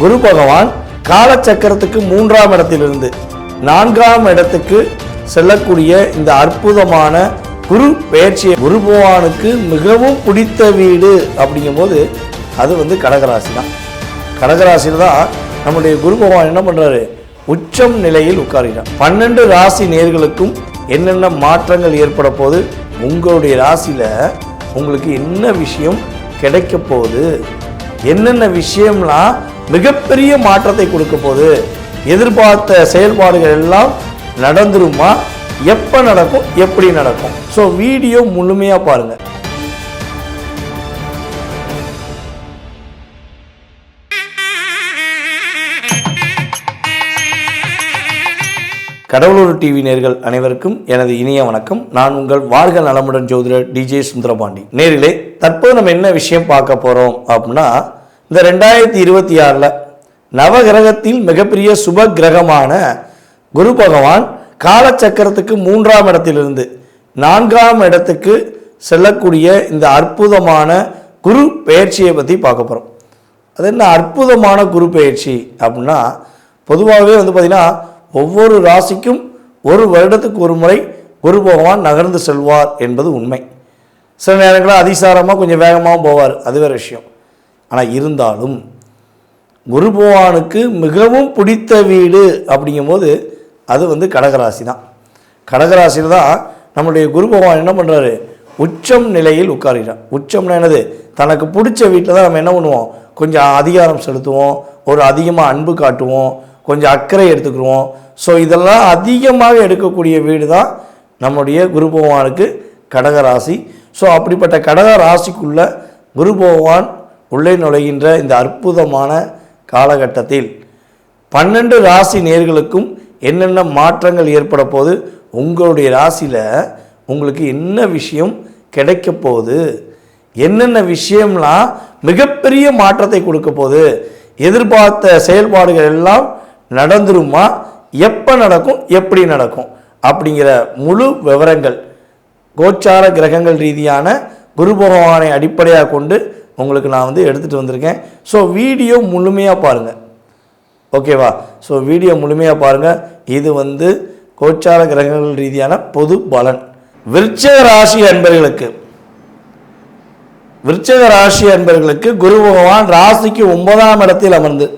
குரு பகவான் காலச்சக்கரத்துக்கு 3ஆம் இடத்திலிருந்து 4ஆம் இடத்துக்கு செல்லக்கூடிய இந்த அற்புதமான குரு பெயர்ச்சி குரு பகவானுக்கு மிகவும் பிடித்த வீடு அப்படிங்கும்போது அது கடகராசி தான். கடகராசியில் தான் நம்முடைய குரு பகவான் என்ன பண்ணுறாரு, உச்சம் நிலையில் உட்கார்கிறார். 12 ராசி நேயர்களுக்கும் என்னென்ன மாற்றங்கள் ஏற்பட போகுது, உங்களுடைய ராசியில் உங்களுக்கு என்ன விஷயம் கிடைக்க போகுது, என்னென்ன விஷயம்லாம் மிகப்பெரிய மாற்றத்தை கொடுக்க போகுது, எதிர்பார்த்த செயல்பாடுகள் எல்லாம் நடந்துருமா, எப்போ நடக்கும், எப்படி நடக்கும். ஸோ வீடியோ முழுமையாக பாருங்கள். கடவுளூர் டிவி நேயர்கள் அனைவருக்கும் எனது இனிய வணக்கம். நான் உங்கள் வாழ்க நலமுடன் ஜோதிடர் டிஜே சுந்தரபாண்டி. நேரிலே தற்போது நம்ம என்ன விஷயம் பார்க்க போகிறோம் அப்படின்னா, இந்த 2026 நவகிரகத்தில் மிகப்பெரிய சுப கிரகமான குரு பகவான் காலச்சக்கரத்துக்கு 3ஆம் இடத்திலிருந்து 4ஆம் இடத்துக்கு செல்லக்கூடிய இந்த அற்புதமான குரு பெயர்ச்சியை பற்றி பார்க்க போகிறோம். அது என்ன அற்புதமான குரு பெயர்ச்சி அப்படின்னா, பொதுவாகவே பார்த்திங்கன்னா ஒவ்வொரு ராசிக்கும் ஒரு வருடத்துக்கு ஒரு முறை குரு பகவான் நகர்ந்து செல்வார் என்பது உண்மை. சில நேரங்களில் அதிசாரமாக கொஞ்சம் வேகமாக போவார், அது வேறு விஷயம். ஆனால் இருந்தாலும் குரு பகவானுக்கு மிகவும் பிடித்த வீடு அப்படிங்கும்போது அது கடகராசி தான். கடகராசியில் தான் நம்முடைய குரு பகவான் என்ன பண்ணுறாரு, உச்சம் நிலையில் உட்கார்கிறார். உச்சம்னா என்னது, தனக்கு பிடிச்ச வீட்டில் தான் நம்ம என்ன பண்ணுவோம், கொஞ்சம் அதிகாரம் செலுத்துவோம், ஒரு அதிகமாக அன்பு காட்டுவோம், கொஞ்சம் அக்கறை எடுத்துக்கிடுவோம். ஸோ இதெல்லாம் அதிகமாக எடுக்கக்கூடிய வீடு தான் நம்முடைய குரு பகவானுக்கு கடகராசி. ஸோ அப்படிப்பட்ட கடக ராசிக்குள்ள குரு பகவான் உள்ளே நுழைகின்ற இந்த அற்புதமான காலகட்டத்தில் 12 ராசி நேயர்களுக்கும் என்னென்ன மாற்றங்கள் ஏற்பட போகுது, உங்களுடைய ராசியில் உங்களுக்கு என்ன விஷயம் கிடைக்க போகுது, என்னென்ன விஷயம்லாம் மிகப்பெரிய மாற்றத்தை கொடுக்க போகுது, எதிர்பார்த்த செயல்பாடுகள் எல்லாம் நடந்துருமா, எப்போ நடக்கும், எப்படி நடக்கும் அப்படிங்கிற முழு விவரங்கள் கோச்சார கிரகங்கள் ரீதியான குரு பகவானை அடிப்படையாக கொண்டு உங்களுக்கு நான் எடுத்துகிட்டு வந்திருக்கேன். ஸோ வீடியோ முழுமையாக பாருங்கள், ஓகேவா? ஸோ வீடியோ முழுமையாக பாருங்கள். இது கோச்சார கிரகங்கள் ரீதியான பொது பலன். விருச்சிக ராசி அன்பர்களுக்கு குரு பகவான் ராசிக்கு 9ஆம் இடத்தில் அமர்ந்து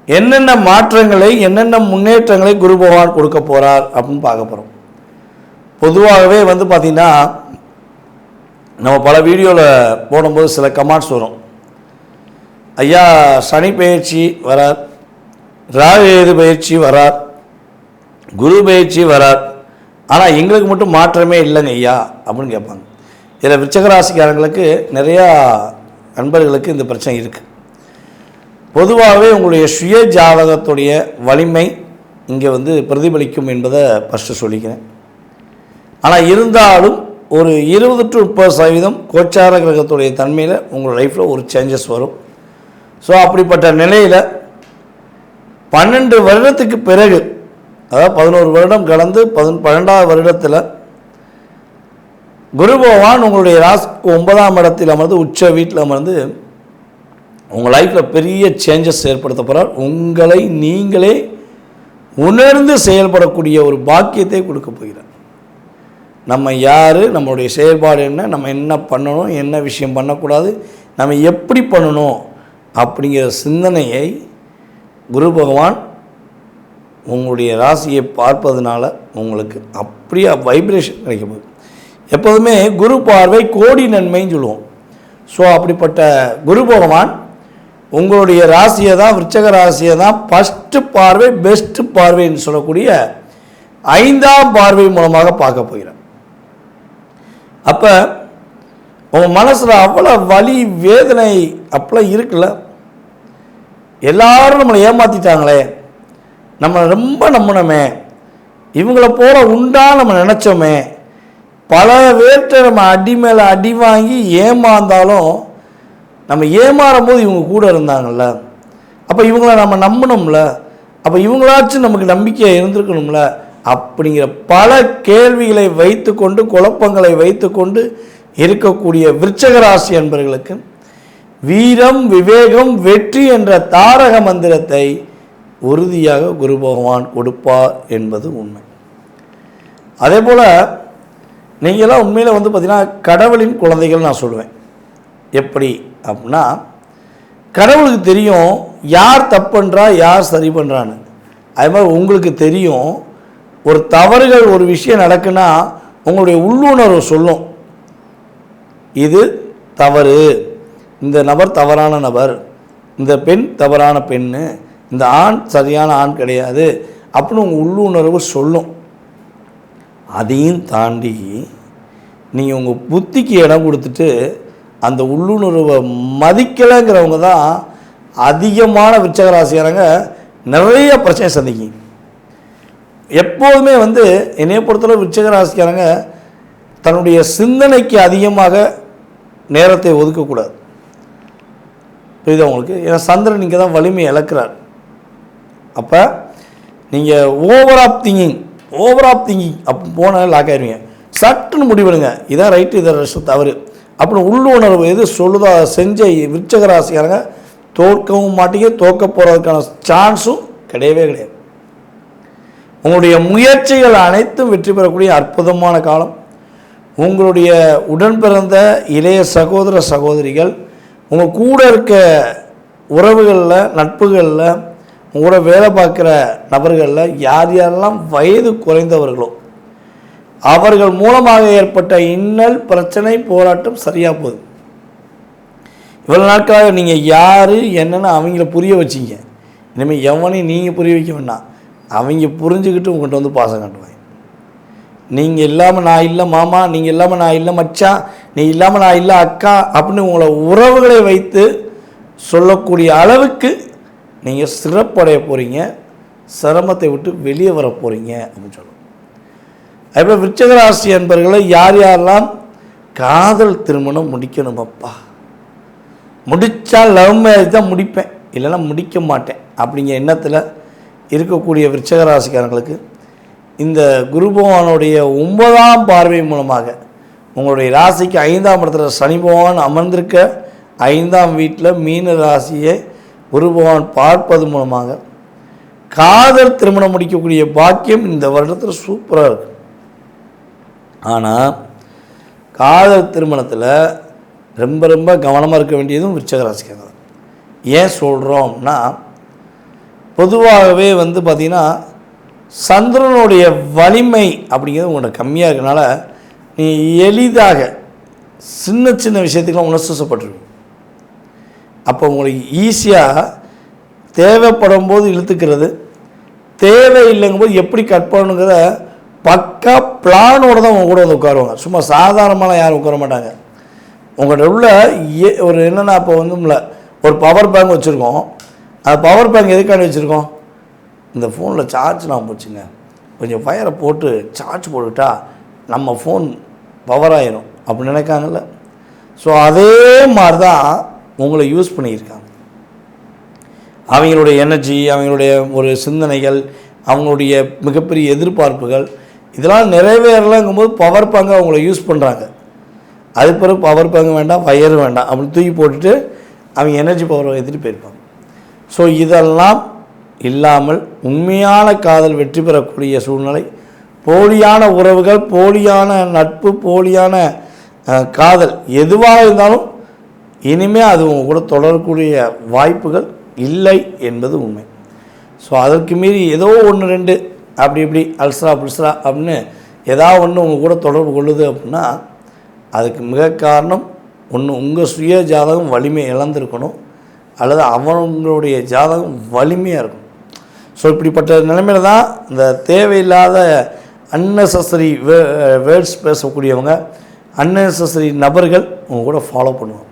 என்னென்ன மாற்றங்களை, என்னென்ன முன்னேற்றங்களை குரு பகவான் கொடுக்க போகிறார் அப்படின்னு பார்க்க போகிறோம். பொதுவாகவே பார்த்திங்கன்னா நம்ம பல வீடியோவில் போடும்போது சில கமெண்ட்ஸ் வரும், ஐயா சனி பயிற்சி வரார், ராகு பயிற்சி வரார், குரு பயிற்சி வரார், ஆனால் எங்களுக்கு மட்டும் மாற்றமே இல்லைங்க ஐயா அப்படின்னு கேட்பாங்க. இதில் விருச்சிகராசிக்காரங்களுக்கு நிறையா நண்பர்களுக்கு இந்த பிரச்சனை இருக்குது. பொதுவாகவே உங்களுடைய சுய ஜாதகத்துடைய வலிமை இங்கே பிரதிபலிக்கும் என்பதை ஃபஸ்ட்டு சொல்லிக்கிறேன். ஆனால் இருந்தாலும் ஒரு 20 to 30% கோச்சார கிரகத்துடைய தன்மையில் உங்கள் லைஃப்பில் ஒரு சேஞ்சஸ் வரும். ஸோ அப்படிப்பட்ட நிலையில் 12 வருடத்துக்கு பிறகு, அதாவது 11 வருடம் கடந்து 12ஆவது வருடத்தில் குரு பகவான் உங்களுடைய ராசிக்கு 9ஆம் இடத்தில் அமர்ந்து உச்ச வீட்டில் அமர்ந்து உங்கள் லைஃப்பில் பெரிய சேஞ்சஸ் ஏற்படுத்த போகிறார். உங்களை நீங்களே உணர்ந்து செயல்படக்கூடிய ஒரு பாக்கியத்தை கொடுக்க போகிறார். நம்ம யார், நம்மளுடைய செயல்பாடு என்ன, நம்ம என்ன பண்ணணும், என்ன விஷயம் பண்ணக்கூடாது, நம்ம எப்படி பண்ணணும் அப்படிங்கிற சிந்தனையை குரு பகவான் உங்களுடைய ராசியை பார்ப்பதனால உங்களுக்கு அப்படியே வைப்ரேஷன் கிடைக்க போகுது. எப்போதுமே குரு பார்வை கோடி நன்மைன்னு சொல்லுவோம். ஸோ அப்படிப்பட்ட குரு பகவான் உங்களுடைய ராசியை தான், விருச்சிக ராசியை தான் ஃபஸ்ட்டு பார்வை, பெஸ்ட்டு பார்வைன்னு சொல்லக்கூடிய 5ஆம் பார்வை மூலமாக பார்க்க போகிறேன். அப்போ உங்கள் மனசில் அவ்வளோ வலி வேதனை அப்பெல்லாம் இருக்குல்ல, எல்லாரும் நம்மளை ஏமாற்றிட்டாங்களே, நம்மளை ரொம்ப நம்பினோமே, இவங்கள போல உண்டா நம்ம நினச்சோமே, பல பேர்கிட்ட நம்ம அடி மேலே அடி வாங்கி ஏமாந்தாலும் நம்ம ஏமாறும் போது இவங்க கூட இருந்தாங்கல்ல, அப்போ இவங்கள நம்ம நம்பணும்ல, அப்போ இவங்களாச்சும் நமக்கு நம்பிக்கை இருந்திருக்கணும்ல அப்படிங்கிற பல கேள்விகளை வைத்துக்கொண்டு, குழப்பங்களை வைத்துக்கொண்டு இருக்கக்கூடிய விருச்சிக ராசி அன்பர்களுக்கு வீரம், விவேகம், வெற்றி என்ற தாரக மந்திரத்தை உறுதியாக குரு பகவான் கொடுப்பார் என்பது உண்மை. அதே போல் நீங்களாம் உண்மையில் பார்த்தீங்கன்னா கடவுளின் குழந்தைகள் நான் சொல்லுவேன். எப்படி அப்படின்னா, கடவுளுக்கு தெரியும் யார் தப்பு பண்ணுறா யார் சரி பண்ணுறான்னு. அது மாதிரி உங்களுக்கு தெரியும் ஒரு தவறுகள் ஒரு விஷயம் நடக்குன்னா உங்களுடைய உள்ளுணர்வு சொல்லும், இது தவறு, இந்த நபர் தவறான நபர், இந்த பெண் தவறான பெண்ணு, இந்த ஆண் சரியான ஆண் கிடையாது அப்படின்னு உங்கள் உள்ளுணர்வு சொல்லும். அதையும் தாண்டி நீங்கள் உங்கள் புத்திக்கு இடம் கொடுத்துட்டு அந்த உள்ளுணர்வை மதிக்கலைங்கிறவங்க தான் அதிகமான விருச்சிக ராசிக்காரங்க நிறைய பிரச்சனை சந்திக்கும். எப்போதுமே என்னைய பொறுத்தளவு விருச்சிக ராசிக்காரங்க தன்னுடைய சிந்தனைக்கு அதிகமாக நேரத்தை ஒதுக்கக்கூடாது. புரியுதா உங்களுக்கு? ஏன்னா சந்திரன் இங்கே தான் வலிமை இழக்கிறார். அப்போ நீங்கள் ஓவர் ஆஃப் திங்கிங் அப்போ போனால் லாக் ஆகிடுவீங்க. சட்டுன்னு முடிவெடுங்க, இதான் ரைட்டு இதை தவறு அப்படின்னு உள்ளுணர்வு எது சொல்லுதோ அதை செஞ்ச விருச்சிக ராசிக்காரங்க தோற்கவும் மாட்டீங்க, தோற்க போகிறதுக்கான சான்ஸும் கிடையவே கிடையாது. உங்களுடைய முயற்சிகள் அனைத்தும் வெற்றி பெறக்கூடிய அற்புதமான காலம். உங்களுடைய உடன் பிறந்த இளைய சகோதர சகோதரிகள், உங்கள் கூட இருக்க உறவுகளில், நட்புகளில், உங்களோட வேலை பார்க்குற நபர்களில் யார் யாரெல்லாம் வயது குறைந்தவர்களோ அவர்கள் மூலமாக ஏற்பட்ட இன்னல், பிரச்சனை, போராட்டம் சரியாக போகுது. இவ்வளோ நாட்களாக நீங்கள் யார் என்னென்னு அவங்கள புரிய வச்சிங்க. இனிமேல் எவனையும் நீங்கள் புரிய வைக்க வேண்டாம், அவங்க புரிஞ்சுக்கிட்டு உங்கள்கிட்ட பாசம் காட்டுவாங்க. நீங்கள் இல்லாமல் நான் இல்லை மாமா, நீங்கள் இல்லாமல் நான் இல்லை மச்சான், நீ இல்லாமல் நான் இல்லை அக்கா அப்படின்னு உங்களை உறவுகளை வைத்து சொல்லக்கூடிய அளவுக்கு நீங்கள் சிறப்படைய போகிறீங்க, சிரமத்தை விட்டு வெளியே வர போகிறீங்க அப்படின்னு சொல்லுவோம். அதுபோல் விருச்சிக ராசி என்பர்களை யார் யாரெல்லாம் காதல் திருமணம் முடிக்கணும், அப்பா முடித்தா லவ் மேரேஜ் தான் முடிப்பேன், இல்லைன்னா முடிக்க மாட்டேன் அப்படிங்கிற எண்ணத்தில் இருக்கக்கூடிய விருச்சிக ராசிக்காரங்களுக்கு இந்த குரு பகவானுடைய 9ஆம் பார்வை மூலமாக உங்களுடைய ராசிக்கு 5ஆம் இடத்துல சனி பகவான் அமர்ந்திருக்க 5ஆம் வீட்டில் மீன ராசியை குரு பகவான் பார்ப்பது மூலமாக காதல் திருமணம் முடிக்கக்கூடிய பாக்கியம் இந்த வருடத்தில் சூப்பராக இருக்குது. ஆனால் காதல் திருமணத்தில் ரொம்ப ரொம்ப கவனமாக இருக்க வேண்டியதும் விருச்சிக ராசிக்காரங்க. ஏன் சொல்கிறோம்னா, பொதுவாகவே பார்த்திங்கன்னா சந்திரனுடைய வலிமை அப்படிங்கிறது உங்கள்கிட்ட கம்மியாக இருக்கனால நீ எளிதாக சின்ன சின்ன விஷயத்துக்கெல்லாம் உணர்ச்சிப்பட்டுருவீங்க. அப்போ உங்களுக்கு ஈஸியாக தேவைப்படும் போது இழுத்துக்கிறது, தேவை இல்லைங்கும்போது எப்படி கட் பண்ணணுங்கிறத பக்கா பிளானோடு தான் உங்கள் கூட உட்காருவாங்க. சும்மா சாதாரணமாக யாரும் உட்கார மாட்டாங்க. உங்கள்கிட்ட உள்ள ஒரு என்னென்னா, இப்போ ஒரு பவர் பேங்க் வச்சுருக்கோம். அது பவர் பேங்க் எதுக்காண்டி வச்சுருக்கோம்? இந்த ஃபோனில் சார்ஜ் நான் போச்சுங்க, கொஞ்சம் ஃபயரை போட்டு சார்ஜ் போட்டுட்டா நம்ம ஃபோன் பவர் ஆயிரும் அப்படின்னு நினைக்காங்கல்ல. ஸோ அதே மாதிரி தான் உங்களை யூஸ் பண்ணியிருக்காங்க. அவங்களுடைய எனர்ஜி, அவங்களுடைய ஒரு சிந்தனைகள், அவங்களுடைய மிகப்பெரிய எதிர்பார்ப்புகள் இதெல்லாம் நிறைவேறலைங்கும்போது பவர் பேங்கை அவங்கள யூஸ் பண்ணுறாங்க. அது பிறகு பவர் பேங்க் வேண்டாம், வயர் வேண்டாம் அப்படின்னு தூக்கி போட்டுட்டு அவங்க எனர்ஜி பவரை எடுத்துகிட்டு போயிருப்பாங்க. ஸோ இதெல்லாம் இல்லாமல் உண்மையான காதல் வெற்றி பெறக்கூடிய சூழ்நிலை, போலியான உறவுகள், போலியான நட்பு, போலியான காதல் எதுவாக இருந்தாலும் இனிமேல் அது உங்கள் கூட தொடரக்கூடிய வாய்ப்புகள் இல்லை என்பது உண்மை. ஸோ அதற்கு மீறி ஏதோ ஒன்று ரெண்டு அப்படி இப்படி அல்சரா புல்சரா அப்படின்னு ஏதாவது ஒன்று உங்கள் கூட தொடர்பு கொள்ளுது அப்படின்னா அதுக்கு மிக காரணம் ஒன்று உங்கள் சுய ஜாதகம் வலிமை இழந்திருக்கணும், அல்லது அவங்களுடைய ஜாதகம் வலிமையாக இருக்கணும். ஸோ இப்படிப்பட்ட நிலைமையில் தான் இந்த தேவையில்லாத அன்னெசரி வேர்ட்ஸ் பேசக்கூடியவங்க, அன்னெசரி நபர்கள் உங்கள் கூட ஃபாலோ பண்ணுவாங்க.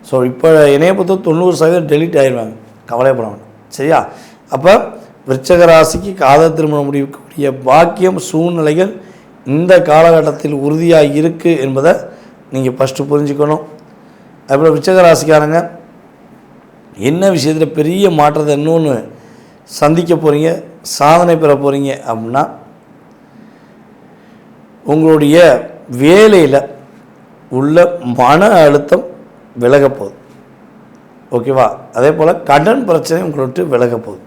ஸோ இப்போ இணைய பொறுத்த 90% டெலிட் ஆகிடுவாங்க, கவலைப்பட வேண்டாம், சரியா? அப்போ விருச்சிக ராசிக்கு காதல் திருமணம் முடிக்கக்கூடிய பாக்கியம் சூழ்நிலைகள் இந்த காலகட்டத்தில் உறுதியாக இருக்குது என்பதை நீங்கள் ஃபஸ்ட்டு புரிஞ்சுக்கணும். அதுபோல் விருச்சிக ராசிக்காரங்க என்ன விஷயத்தில் பெரிய மாற்றத்தை இன்னொன்று சந்திக்க போகிறீங்க, சாதனை பெற போகிறீங்க அப்படின்னா, உங்களுடைய வேலையில் உள்ள மன அழுத்தம் விலக போகுது. ஓகேவா? அதே போல் கடன் பிரச்சனை உங்களை விட்டு விலக போகுது.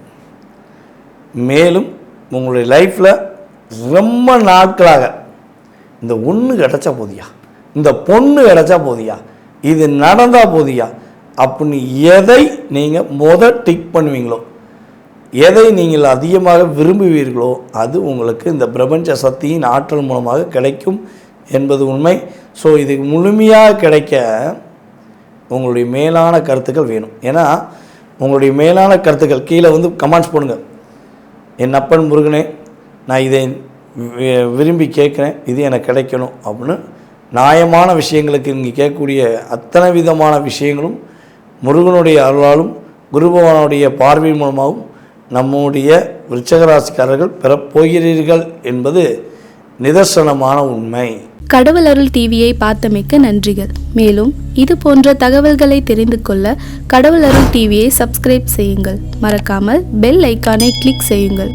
மேலும் உங்களுடைய லைஃப்பில் ரொம்ப நாட்களாக இந்த ஒன்று கிடச்சா போதியா, இந்த பொண்ணு கிடச்சா போதியா, இது நடந்தால் போதியா அப்படின்னு எதை நீங்கள் டிக் பண்ணுவீங்களோ, எதை நீங்கள் அதிகமாக விரும்புவீர்களோ அது உங்களுக்கு இந்த பிரபஞ்ச சக்தியின் ஆற்றல் மூலமாக கிடைக்கும் என்பது உண்மை. ஸோ இது முழுமையாக கிடைக்க உங்களுடைய மேலான கருத்துக்கள் வேணும். ஏன்னா உங்களுடைய மேலான கருத்துக்கள் கீழே கமெண்ட்ஸ் போடுங்க. என் அப்பன் முருகனே, நான் இதை விரும்பி கேட்குறேன், இது எனக்கு கிடைக்கணும் அப்படின்னு நியாயமான விஷயங்களுக்கு நீங்கள் கேட்கக்கூடிய அத்தனை விதமான விஷயங்களும் முருகனுடைய அருளாலும் குரு பகவானுடைய பார்வை மூலமாகவும் நம்முடைய விருச்சகராசிக்காரர்கள் பெறப்போகிறீர்கள் என்பது நிதர்சனமான உண்மை. கடவுள் அருள் டிவியை பார்த்தமைக்கு நன்றிகள். மேலும் இது போன்ற தகவல்களை தெரிந்து கொள்ள கடவுள் அருள் டிவியை சப்ஸ்கிரைப் செய்யுங்கள். மறக்காமல் பெல் ஐக்கானை கிளிக் செய்யுங்கள்.